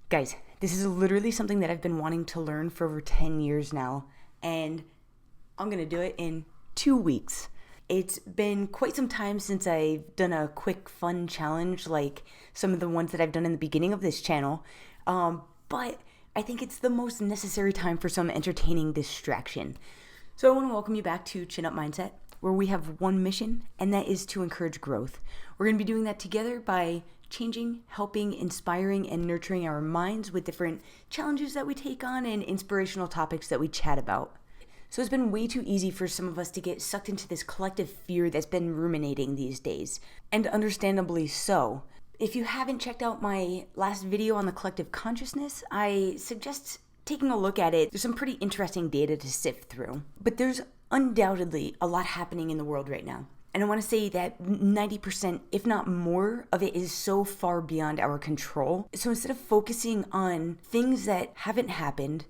Guys, this is literally something that I've been wanting to learn for over 10 years now, and I'm gonna do it in 2 weeks. It's been quite some time since I've done a quick fun challenge like some of the ones that I've done in the beginning of this channel, but I think it's the most necessary time for some entertaining distraction. So I want to welcome you back to Chin Up Mindset, where we have one mission, and that is to encourage growth. We're going to be doing that together by changing, helping, inspiring, and nurturing our minds with different challenges that we take on and inspirational topics that we chat about. So it's been way too easy for some of us to get sucked into this collective fear that's been ruminating these days, and understandably so. If you haven't checked out my last video on the collective consciousness, I suggest taking a look at it. There's some pretty interesting data to sift through, but there's undoubtedly a lot happening in the world right now. And I want to say that 90%, if not more, of it is so far beyond our control. So instead of focusing on things that haven't happened,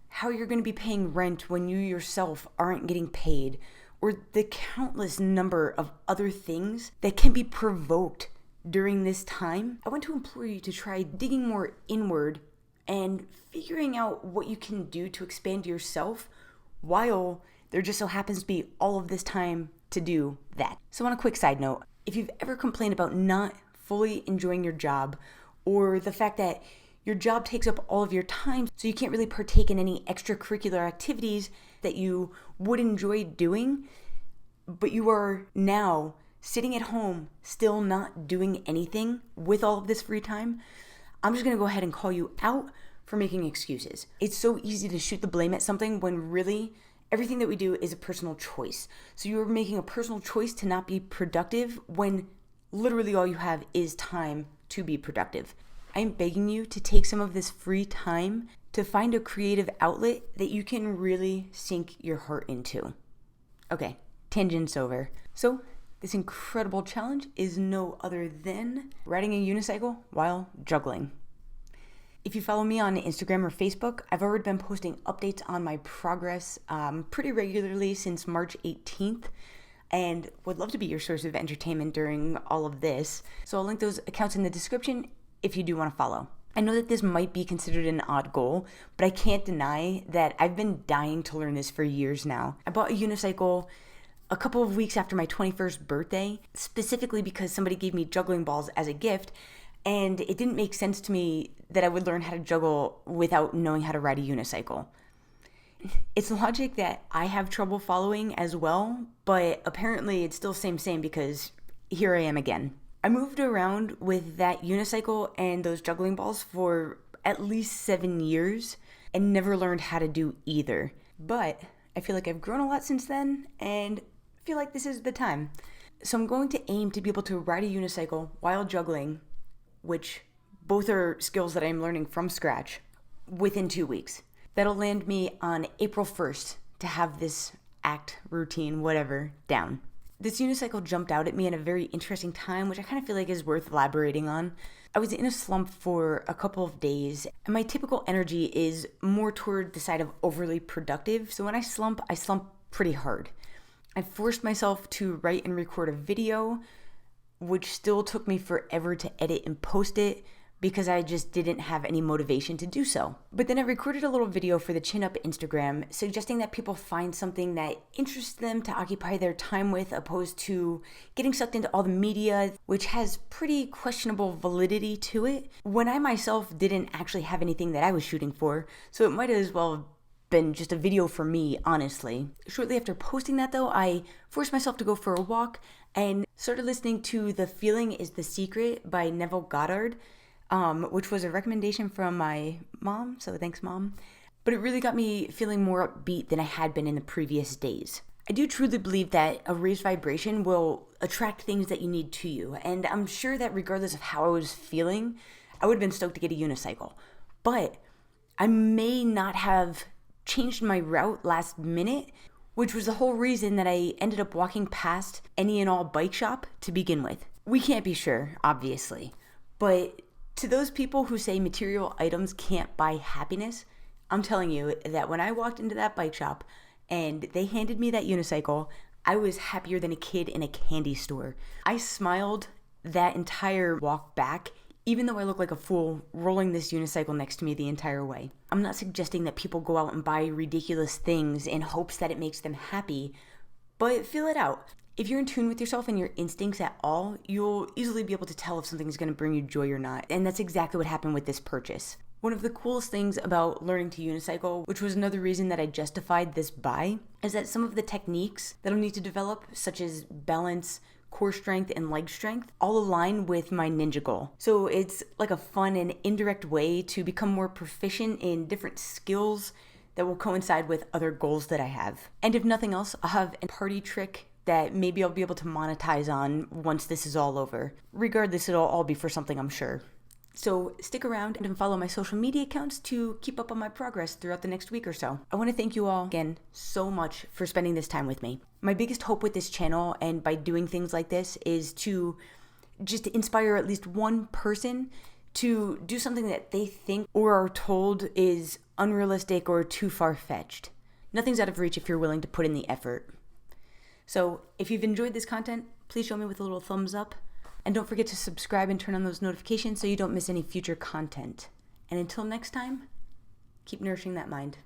how you're going to be paying rent when you yourself aren't getting paid, or the countless number of other things that can be provoked during this time, I want to implore you to try digging more inward and figuring out what you can do to expand yourself while there just so happens to be all of this time to do that. So on a quick side note, if you've ever complained about not fully enjoying your job, or the fact that your job takes up all of your time so you can't really partake in any extracurricular activities that you would enjoy doing, but you are now sitting at home still not doing anything with all of this free time, I'm just gonna go ahead and call you out for making excuses. It's so easy to shoot the blame at something when really everything that we do is a personal choice. So you're making a personal choice to not be productive when literally all you have is time to be productive. I'm begging you to take some of this free time to find a creative outlet that you can really sink your heart into. Okay, tangent's over. So this incredible challenge is no other than riding a unicycle while juggling. If you follow me on Instagram or Facebook, I've already been posting updates on my progress pretty regularly since March 18th, and would love to be your source of entertainment during all of this. So I'll link those accounts in the description if you do want to follow. I know that this might be considered an odd goal, but I can't deny that I've been dying to learn this for years now. I bought a unicycle a couple of weeks after my 21st birthday, specifically because somebody gave me juggling balls as a gift, and it didn't make sense to me that I would learn how to juggle without knowing how to ride a unicycle. It's logic that I have trouble following as well, but apparently it's still same because here I am again. I moved around with that unicycle and those juggling balls for at least 7 years and never learned how to do either. But I feel like I've grown a lot since then and feel like this is the time. So I'm going to aim to be able to ride a unicycle while juggling, which both are skills that I'm learning from scratch, within 2 weeks. That'll land me on April 1st to have this act, routine, whatever, down. This unicycle jumped out at me at a very interesting time, which I kind of feel like is worth elaborating on. I was in a slump for a couple of days, and my typical energy is more toward the side of overly productive. So when I slump pretty hard. I forced myself to write and record a video, which still took me forever to edit and post it because I just didn't have any motivation to do so. But then I recorded a little video for the Chin Up Instagram suggesting that people find something that interests them to occupy their time with, opposed to getting sucked into all the media, which has pretty questionable validity to it, when I myself didn't actually have anything that I was shooting for, so it might as well have been just a video for me, honestly. Shortly after posting that though, I forced myself to go for a walk and started listening to The Feeling is the Secret by Neville Goddard, which was a recommendation from my mom, so thanks Mom. But it really got me feeling more upbeat than I had been in the previous days. I do truly believe that a raised vibration will attract things that you need to you, and I'm sure that regardless of how I was feeling, I would have been stoked to get a unicycle. But I may not have changed my route last minute, which was the whole reason that I ended up walking past any and all bike shop to begin with. We can't be sure, obviously, but to those people who say material items can't buy happiness, I'm telling you that when I walked into that bike shop and they handed me that unicycle, I was happier than a kid in a candy store. I smiled that entire walk back, even though I look like a fool rolling this unicycle next to me the entire way. I'm not suggesting that people go out and buy ridiculous things in hopes that it makes them happy, but feel it out. If you're in tune with yourself and your instincts at all, you'll easily be able to tell if something's going to bring you joy or not. And that's exactly what happened with this purchase. One of the coolest things about learning to unicycle, which was another reason that I justified this buy, is that some of the techniques that I'll need to develop, such as balance, core strength, and leg strength, all align with my ninja goal. So it's like a fun and indirect way to become more proficient in different skills that will coincide with other goals that I have. And if nothing else, I'll have a party trick that maybe I'll be able to monetize on once this is all over. Regardless, it'll all be for something, I'm sure. So stick around and follow my social media accounts to keep up on my progress throughout the next week or so. I want to thank you all again so much for spending this time with me. My biggest hope with this channel and by doing things like this is to just inspire at least one person to do something that they think or are told is unrealistic or too far-fetched. Nothing's out of reach if you're willing to put in the effort. So if you've enjoyed this content, please show me with a little thumbs up. And don't forget to subscribe and turn on those notifications so you don't miss any future content. And until next time, keep nourishing that mind.